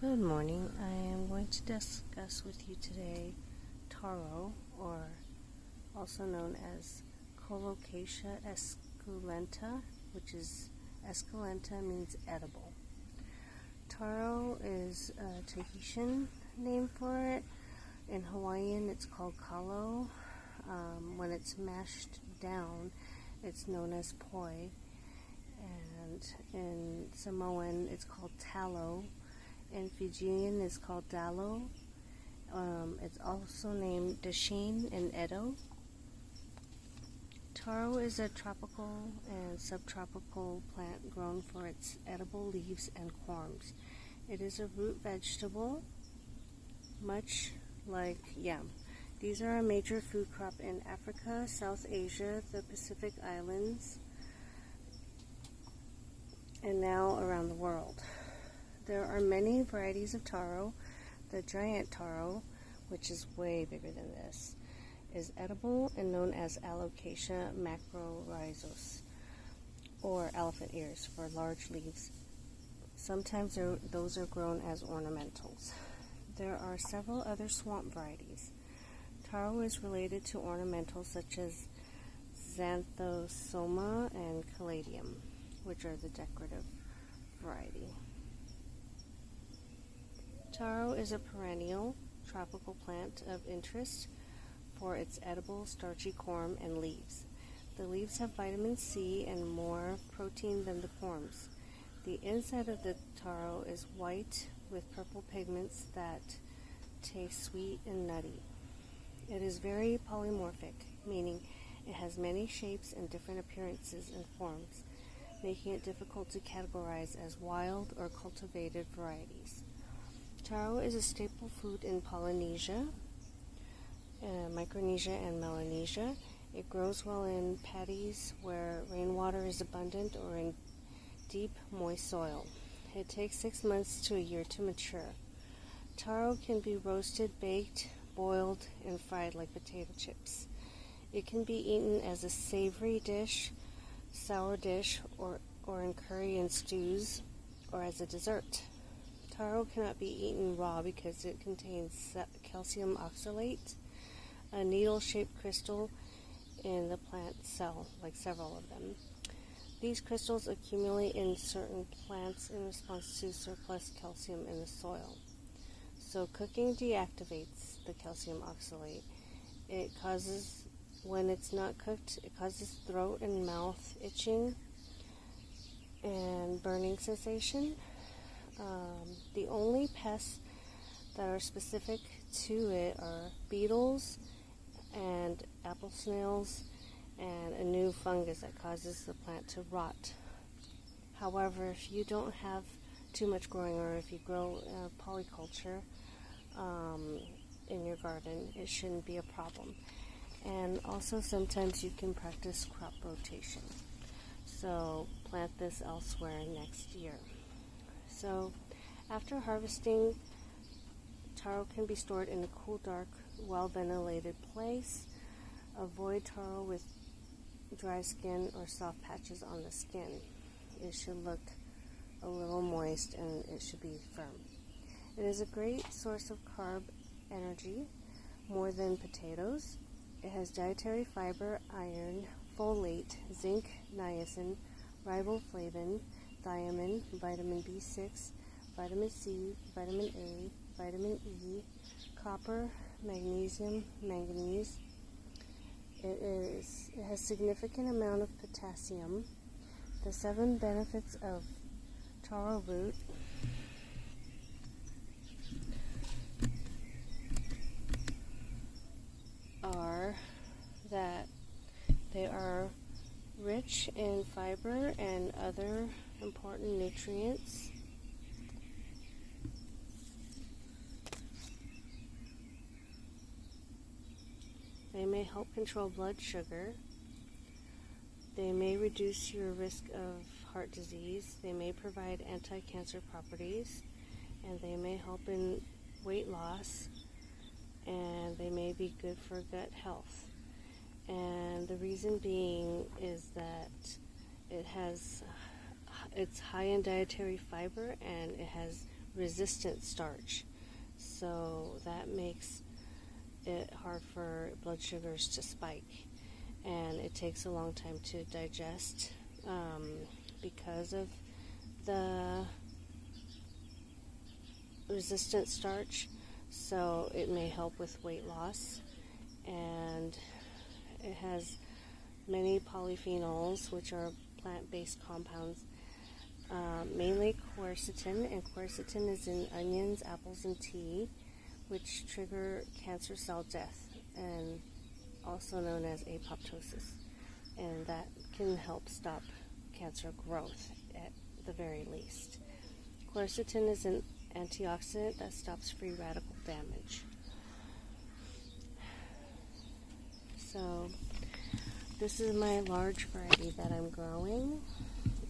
Good morning. I am going to discuss with you today taro, or also known as Colocasia Esculenta, which is Esculenta means edible. Taro is a Tahitian name for it. In Hawaiian, it's called Kalo. When it's mashed down, it's known as poi. And in Samoan, it's called talo. In Fijian, it's called dalo. It's also named dasheen and eddo. Taro is a tropical and subtropical plant grown for its edible leaves and corms. It is a root vegetable, much like yam. These are a major food crop in Africa, South Asia, the Pacific Islands, and now around the world. There are many varieties of taro. The giant taro, which is way bigger than this, is edible and known as Alocasia macrorhizos, or elephant ears for large leaves. Sometimes those are grown as ornamentals. There are several other swamp varieties. Taro is related to ornamentals such as xanthosoma and caladium, which are the decorative variety. Taro is a perennial tropical plant of interest for its edible starchy corm and leaves. The leaves have vitamin C and more protein than the corms. The inside of the taro is white with purple pigments that taste sweet and nutty. It is very polymorphic, meaning it has many shapes and different appearances and forms, making it difficult to categorize as wild or cultivated varieties. Taro is a staple food in Polynesia, Micronesia, and Melanesia. It grows well in paddies where rainwater is abundant or in deep, moist soil. It takes 6 months to a year to mature. Taro can be roasted, baked, boiled, and fried like potato chips. It can be eaten as a savory dish, sour dish, or in curry and stews, or as a dessert. Taro cannot be eaten raw because it contains calcium oxalate, a needle-shaped crystal in the plant cell, like several of them. These crystals accumulate in certain plants in response to surplus calcium in the soil. So cooking deactivates the calcium oxalate. When it's not cooked, it causes throat and mouth itching and burning sensation. The only pests that are specific to it are beetles and apple snails and a new fungus that causes the plant to rot. However, if you don't have too much growing, or if you grow polyculture in your garden, it shouldn't be a problem. And also sometimes you can practice crop rotation. So plant this elsewhere next year. So after harvesting, taro can be stored in a cool, dark, well-ventilated place. Avoid taro with dry skin or soft patches on the skin. It should look a little moist and it should be firm. It is a great source of carb energy, more than potatoes. It has dietary fiber, iron, folate, zinc, niacin, riboflavin, thiamine, vitamin B6, vitamin C, vitamin A, vitamin E, copper, magnesium, manganese. It has significant amount of potassium. The 7 benefits of taro root are that they are rich in fiber and other important nutrients. They may help control blood sugar. They may reduce your risk of heart disease. They may provide anti-cancer properties, and they may help in weight loss, and they may be good for gut health. And the reason being is that it's high in dietary fiber and it has resistant starch, so that makes it hard for blood sugars to spike, and it takes a long time to digest because of the resistant starch. So it may help with weight loss, and it has many polyphenols, which are plant-based compounds, mainly quercetin, and quercetin is in onions, apples, and tea, which trigger cancer cell death, and also known as apoptosis, and that can help stop cancer growth at the very least. Quercetin is an antioxidant that stops free radical damage. So this is my large variety that I'm growing,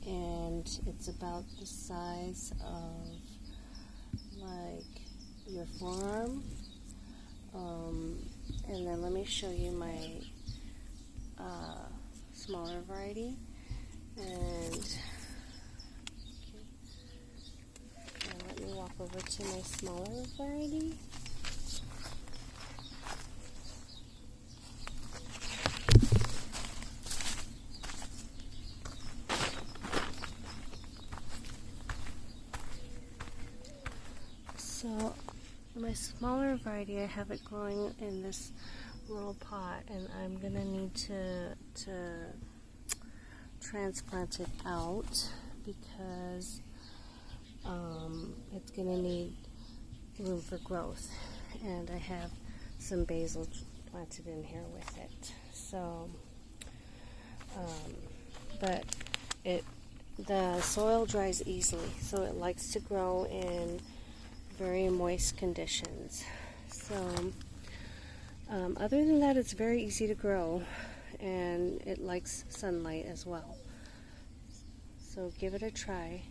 and it's about the size of like your forearm. And then let me show you my smaller variety. And let me walk over to my smaller variety. So my smaller variety, I have it growing in this little pot, and I'm gonna need to transplant it out because it's gonna need room for growth, and I have some basil planted in here with it. So, but the soil dries easily, so it likes to grow in very moist conditions. So other than that, it's very easy to grow, and it likes sunlight as well. So give it a try.